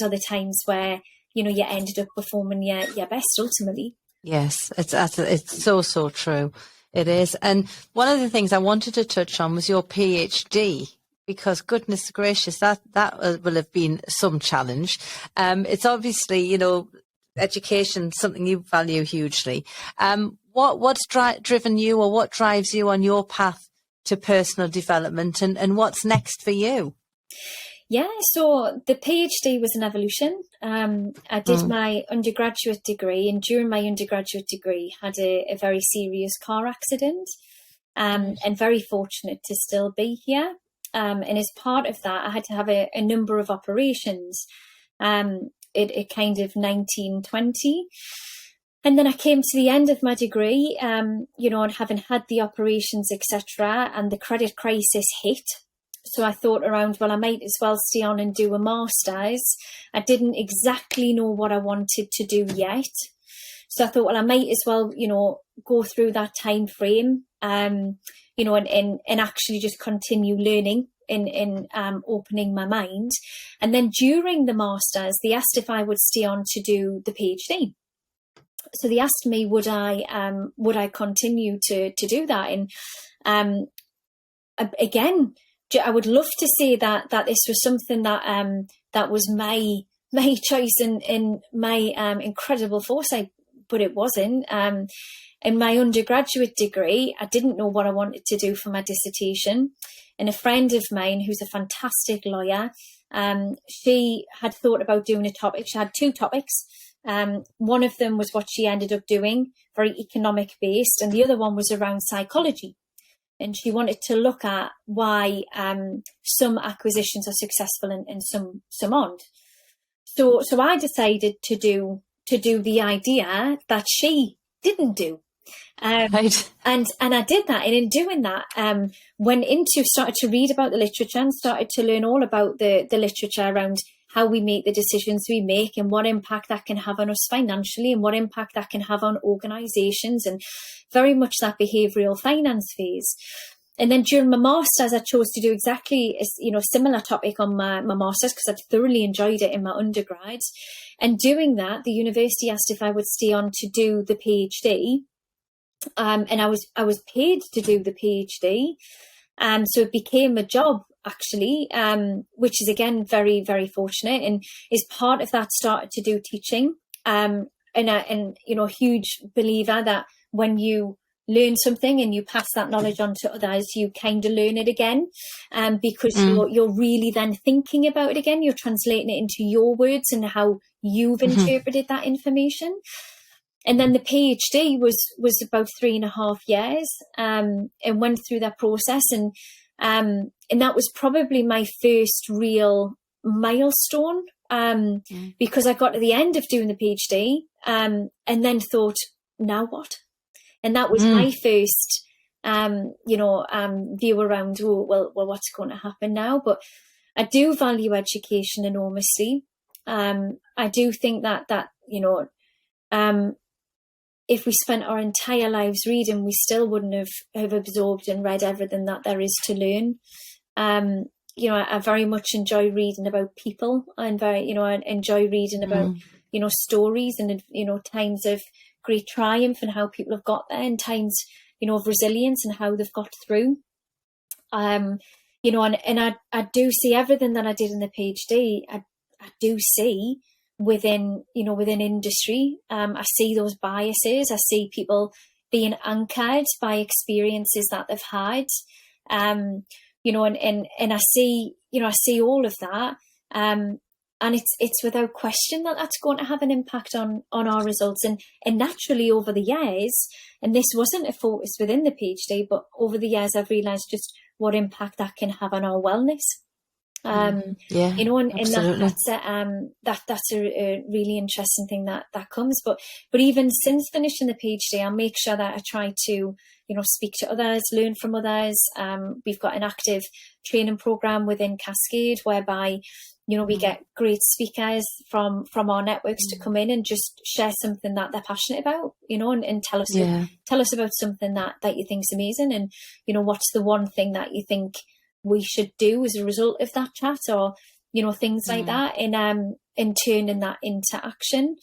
the times where you ended up performing your best ultimately. Yes, it's so true. It is. And one of the things I wanted to touch on was your PhD, because goodness gracious, that will have been some challenge. It's obviously, education, something you value hugely. What's driven you, or what drives you on your path to personal development, and what's next for you? Yeah, so the PhD was an evolution. I did my undergraduate degree, and during my undergraduate degree had a very serious car accident, and very fortunate to still be here. And as part of that, I had to have a number of operations, at kind of 1920. And then I came to the end of my degree, and having had the operations, etc., and the credit crisis hit. So I thought around, well, I might as well stay on and do a master's. I didn't exactly know what I wanted to do yet. So I thought, well, I might as well, go through that time frame, and actually just continue learning in opening my mind. And then during the master's, they asked if I would stay on to do the PhD. So they asked me, would I continue to do that? And again, I would love to say that this was something that was my choice and my incredible foresight, but it wasn't. In my undergraduate degree, I didn't know what I wanted to do for my dissertation. And a friend of mine, who's a fantastic lawyer, she had thought about doing a topic. She had two topics. One of them was what she ended up doing, very economic based, and the other one was around psychology. And she wanted to look at why some acquisitions are successful and some aren't. So I decided to do the idea that she didn't do. Right. And I did that. And in doing that, started to read about the literature and started to learn all about the literature around how we make the decisions we make and what impact that can have on us financially and what impact that can have on organisations, and very much that behavioural finance phase. And then during my master's, I chose to do exactly a similar topic on my master's, because I'd thoroughly enjoyed it in my undergrad. And doing that, the university asked if I would stay on to do the PhD. And I was paid to do the PhD. So it became a job, actually, which is, again, very, very fortunate. And as part of that, started to do teaching. And a huge believer that when you learn something and you pass that knowledge on to others, you kind of learn it again, because you're really then thinking about it again. You're translating it into your words and how you've interpreted that information. And then the PhD was about 3.5 years, and went through that process. And that was probably my first real milestone, because I got to the end of doing the PhD, and then thought, now what? And that was my first, view around, what's going to happen now? But I do value education enormously. I do think that if we spent our entire lives reading, we still wouldn't have absorbed and read everything that there is to learn. I very much enjoy reading about people, and I enjoy reading about, stories and, times of great triumph and how people have got there, and times, of resilience and how they've got through. And I do see everything that I did in the PhD, I do see within industry. I see those biases. I see people being anchored by experiences that they've had. And I see all of that. And it's without question that that's going to have an impact on our results. And naturally over the years, and this wasn't a focus within the PhD, but over the years I've realised just what impact that can have on our wellness. And that's a really interesting thing that comes. But even since finishing the PhD, I make sure that I try to, speak to others, learn from others. We've got an active training program within Cascade whereby, we get great speakers from our networks to come in and just share something that they're passionate about, and tell us about something that you think is amazing. And, what's the one thing that you think we should do as a result of that chat, or things like that, and turning that into action.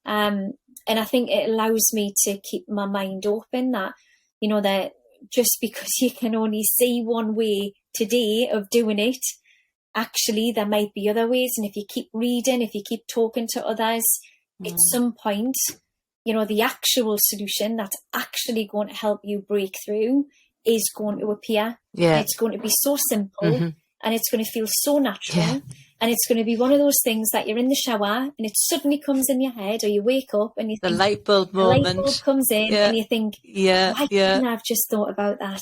And I think it allows me to keep my mind open that that just because you can only see one way today of doing it, actually there might be other ways. And if you keep reading, if you keep talking to others, at some point the actual solution that's actually going to help you break through is going to appear. And it's going to be so simple, and it's going to feel so natural, and it's going to be one of those things that you're in the shower and it suddenly comes in your head, or you wake up and you think, the light bulb moment. The light bulb comes in, and you think, why couldn't I have just thought about that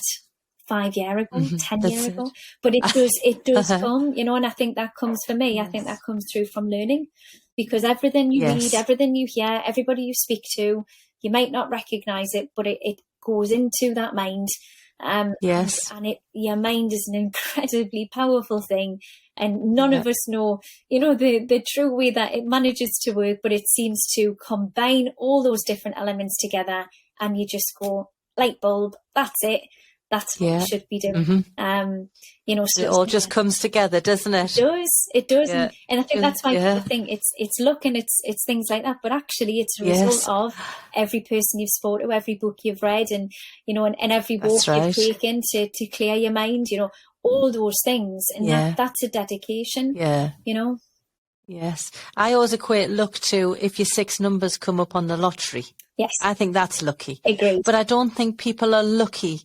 5 years ago, 10 years ago? But it does come, and I think that comes for me. I think that comes through from learning, because everything you read, everything you hear, everybody you speak to, you might not recognise it, but it goes into that mind. And your mind is an incredibly powerful thing, and none of us know, the true way that it manages to work, but it seems to combine all those different elements together, and you just go, light bulb, that's it. That's what we should be doing. So it all just comes together, doesn't it? It does. And I think that's why people think it's luck and it's things like that. But actually, it's a result of every person you've spoken to, every book you've read, and and every walk you've taken to clear your mind. All those things, and that's a dedication. Yes, I always equate luck to if your 6 numbers come up on the lottery. Yes, I think that's lucky. Agreed. But I don't think people are lucky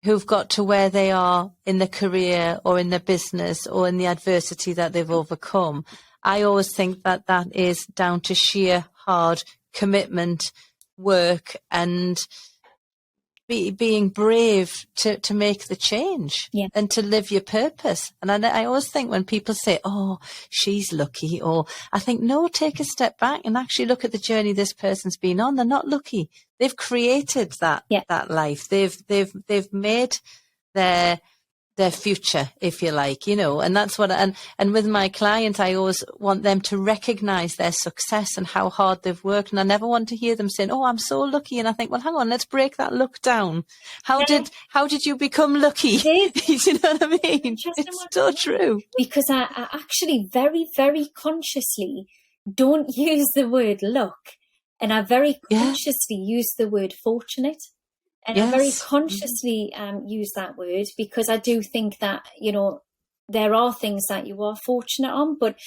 who've got to where they are in their career or in their business or in the adversity that they've overcome. I always think that is down to sheer hard commitment, work, and being brave to make the change and to live your purpose. And I always think when people say, oh, she's lucky, or I think, no, take a step back and actually look at the journey this person's been on. They're not lucky. They've created that life. They've made their future, if you like, and that's what, and with my clients, I always want them to recognize their success and how hard they've worked. And I never want to hear them saying, oh, I'm so lucky. And I think, well, hang on, let's break that luck down. How did you become lucky? You know what I mean? It's so true. Because I actually very, very consciously don't use the word luck. And I very consciously use the word fortunate. And I very consciously use that word because I do think that, there are things that you are fortunate on, but,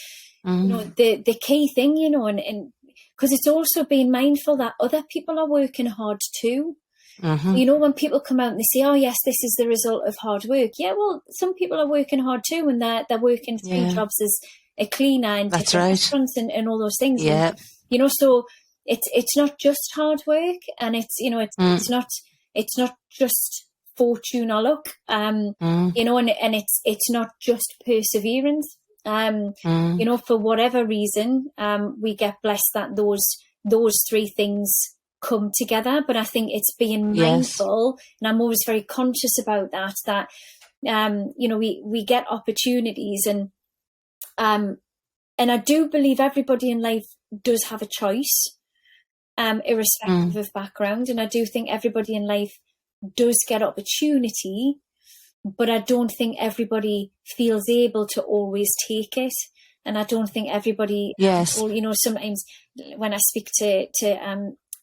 the key thing, and because it's also being mindful that other people are working hard too. When people come out and they say, oh, yes, this is the result of hard work. Yeah, well, some people are working hard too, and they're working 3 jobs as a cleaner and restaurants and all those things. Yeah. And, so it's not just hard work, and it's not just fortune or luck, and it's not just perseverance. For whatever reason, we get blessed that those 3 things come together. But I think it's being mindful, and I'm always very conscious about that we get opportunities, and I do believe everybody in life does have a choice. Irrespective of background. And I do think everybody in life does get opportunity, but I don't think everybody feels able to always take it. And I don't think everybody, sometimes when I speak to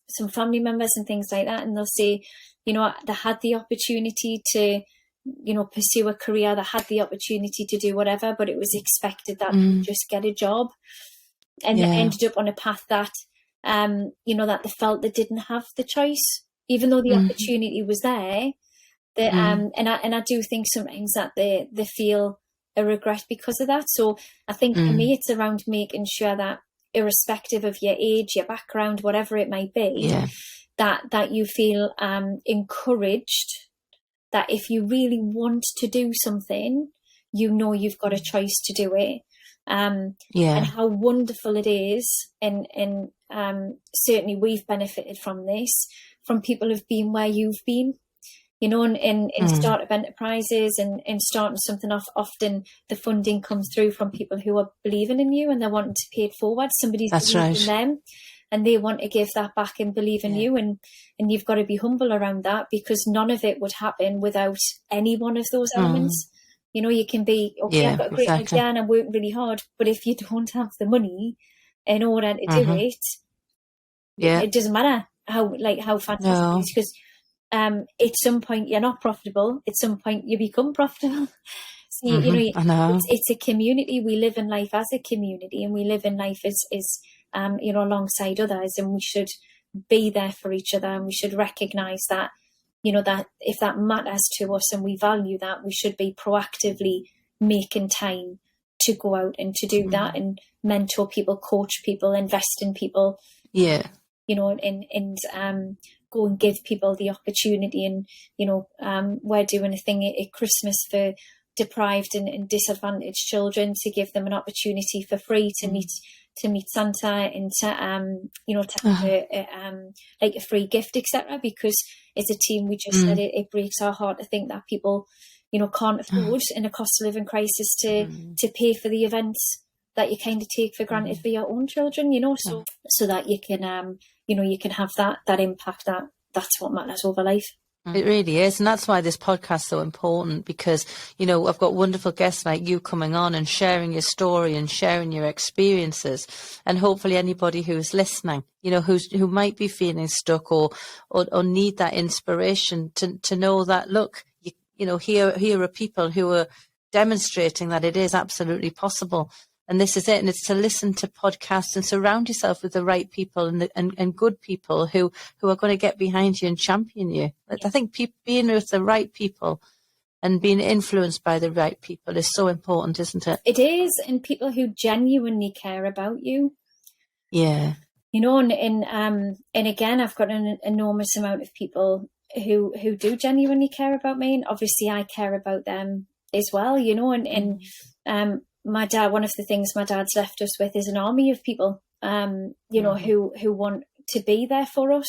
some family members and things like that, and they'll say, they had the opportunity to, pursue a career, they had the opportunity to do whatever, but it was expected that they just get a job. and ended up on a path that, that they felt they didn't have the choice, even though the opportunity was there. And I do think sometimes that they feel a regret because of that. So I think for me, it's around making sure that, irrespective of your age, your background, whatever it might be, that you feel encouraged, that if you really want to do something, you've got a choice to do it. And how wonderful it is. And certainly we've benefited from this, from people who've been where you've been. In startup enterprises and starting something off, often the funding comes through from people who are believing in you and they're wanting to pay it forward. Somebody's believing in them and they want to give that back and believe in you. And you've got to be humble around that, because none of it would happen without any one of those elements. You can be, I've got a great idea and I'm working really hard, but if you don't have the money in order to do it, it doesn't matter how fantastic it is, because at some point you're not profitable. At some point you become profitable. So it's a community. We live in life as a community, and we live in life as alongside others, and we should be there for each other, and we should recognise that, that if that matters to us and we value that, we should be proactively making time to go out and to do that and mentor people, coach people, invest in people. And go and give people the opportunity. And we're doing a thing at Christmas for deprived and disadvantaged children, to give them an opportunity for free to meet Santa, and to have a free gift, etc. Because as a team, we just said it breaks our heart to think that people can't afford in a cost of living crisis to pay for the events that you kind of take for granted for your own children, so that you can you can have that impact. That's what matters over life. It really is. And that's why this podcast is so important, because, I've got wonderful guests like you coming on and sharing your story and sharing your experiences. And hopefully anybody who's listening, who might be feeling stuck or need that inspiration to know that, look, here are people who are demonstrating that it is absolutely possible. And this is it. And it's to listen to podcasts and surround yourself with the right people and good people who are going to get behind you and champion you. I think being with the right people and being influenced by the right people is so important, isn't it? It is. And people who genuinely care about you. Yeah. And again, I've got an enormous amount of people who do genuinely care about me. And obviously I care about them as well, my dad, one of the things my dad's left us with is an army of people, who want to be there for us.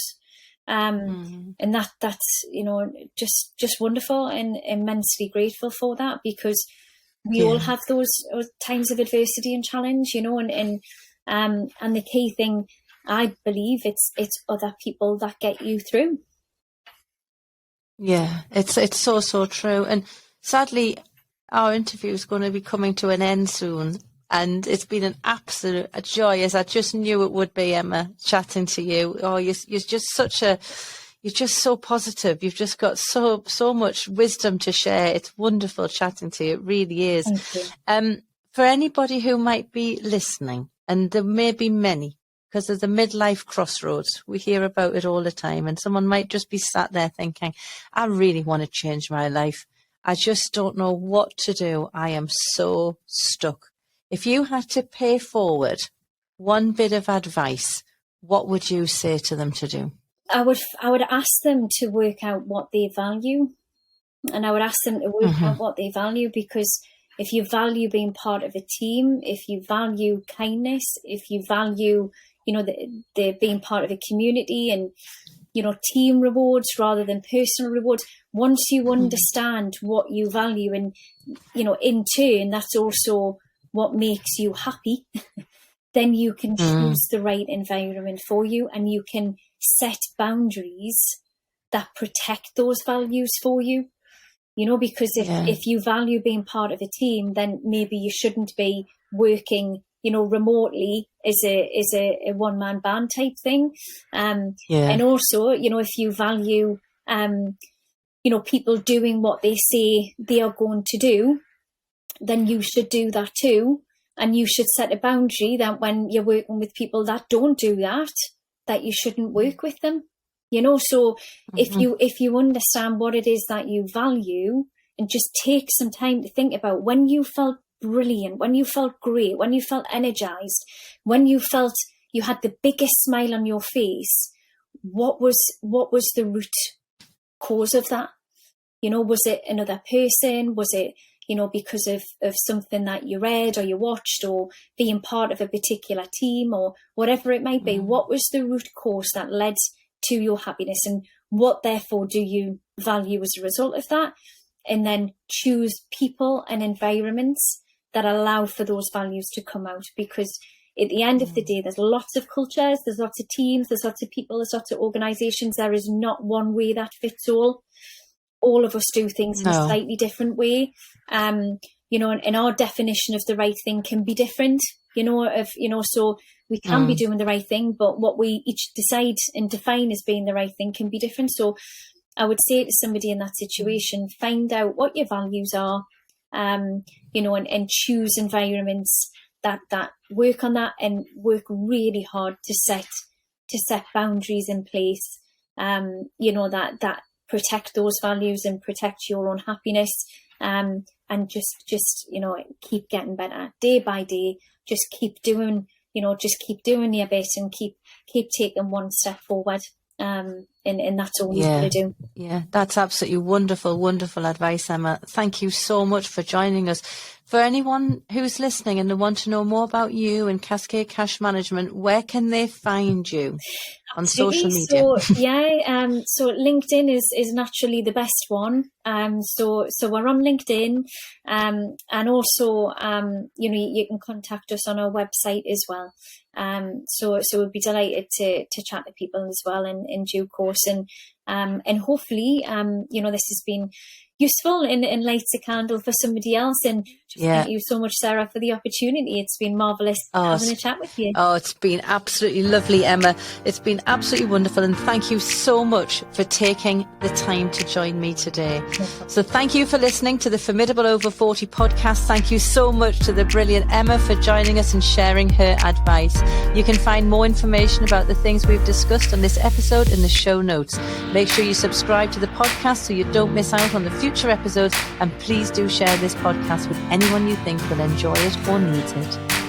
And that's, just wonderful, and immensely grateful for that, because we all have those times of adversity and challenge, and the key thing, I believe, it's other people that get you through. Yeah, it's so true. And sadly, our interview is going to be coming to an end soon, and it's been an absolute joy, as I just knew it would be, Emma, chatting to you. Oh, you're just so positive. You've just got so much wisdom to share. It's wonderful chatting to you. It really is. Thank you. For anybody who might be listening, and there may be many, because of the midlife crossroads, we hear about it all the time, and someone might just be sat there thinking, I really want to change my life. I just don't know what to do. I am so stuck. If you had to pay forward one bit of advice, what would you say to them to do? I would ask them to work out what they value, and I would ask them to work out what they value, because if you value being part of a team, if you value kindness, if you value, the being part of a community and, team rewards rather than personal rewards, once you understand what you value, and, in turn, that's also what makes you happy, then you can choose the right environment for you, and you can set boundaries that protect those values for you. Because if you value being part of a team, then maybe you shouldn't be working, remotely as a one-man band type thing. And also, if you value, people doing what they say they are going to do, then you should do that too. And you should set a boundary that when you're working with people that don't do that, that you shouldn't work with them. You know, so if you understand what it is that you value, and just take some time to think about when you felt brilliant, when you felt great, when you felt energized, when you felt you had the biggest smile on your face, what was the root cause of that? You know, was it another person? Was it, you know, because of something that you read or you watched, or being part of a particular team, or whatever it might be? What was the root cause that led to your happiness, and what therefore do you value as a result of that? And then choose people and environments that allow for those values to come out. Because at the end of the day, there's lots of cultures, there's lots of teams, there's lots of people, there's lots of organisations. There is not one way that fits all. All of us do things in a slightly different way. You know, and our definition of the right thing can be different, so we can be doing the right thing, but what we each decide and define as being the right thing can be different. So I would say to somebody in that situation, find out what your values are, and choose environments that work on that, and work really hard to set boundaries in place, that protect those values and protect your own happiness, and just keep getting better day by day. Just keep doing your bit, and keep taking one step forward. And that's all you've got to do. Yeah, that's absolutely wonderful, wonderful advice, Emma. Thank you so much for joining us. For anyone who's listening and they want to know more about you and Cascade Cash Management, where can they find you on social media? So LinkedIn is naturally the best one. So we're on LinkedIn, and also you can contact us on our website as well. So we'd be delighted to chat to people as well in due course, and hopefully this has been useful and lights a candle for somebody else. And thank you so much, Sarah, for the opportunity. It's been marvellous having a chat with you. Oh, it's been absolutely lovely, Emma. It's been absolutely wonderful, and thank you so much for taking the time to join me today. So thank you for listening to the Formidable Over 40 podcast. Thank you so much to the brilliant Emma for joining us and sharing her advice. You can find more information about the things we've discussed on this episode in the show notes. Make sure you subscribe to the podcast so you don't miss out on the future episodes, and please do share this podcast with anyone you think will enjoy it or needs it.